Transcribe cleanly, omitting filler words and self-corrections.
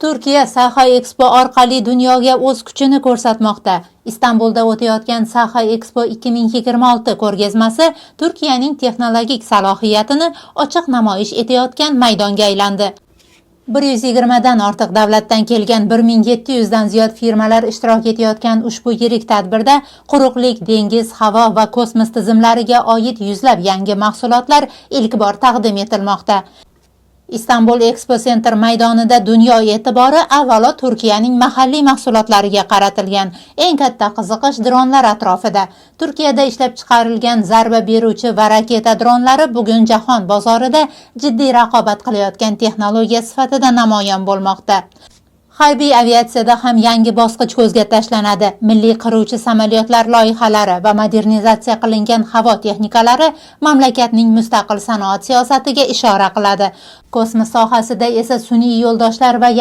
Turkiya Saha Expo orqali dunyoga o'z kuchini ko'rsatmoqda. Istanbulda o'tayotgan Saha Expo 2026 ko'rgazmasi Turkiyaning texnologik salohiyatini ochiq namoyish etayotgan maydonga aylandi. 120 dan ortiq davlatdan kelgan 1700 dan ziyod firmalar ishtirok etayotgan ushbu yirik tadbirda quruqlik, dengiz, havo va kosmos tizimlariga oid yuzlab yangi mahsulotlar ilk bor taqdim etilmoqda. Istanbul Expo Center maydonida dunyo e'tibori avvalo Turkiyaning mahalliy mahsulotlariga qaratilgan. Eng katta qiziqish dronlar atrofida. Turkiyada ishlab chiqarilgan zarba beruvchi va raketa dronlari bugun jahon bozorida jiddiy raqobat qilayotgan texnologiya sifatida namoyon bo'lmoqda. Harbiy aviatsiyada ham yangi bosqich ko'zga tashlanadi. Milliy qiruvchi samolyotlar loyihalari va modernizatsiya qilingan havo texnikalari mamlakatning mustaqil sanoat siyosatiga ishora qiladi. Kosmos sohasida esa sun'iy yo'ldoshlar va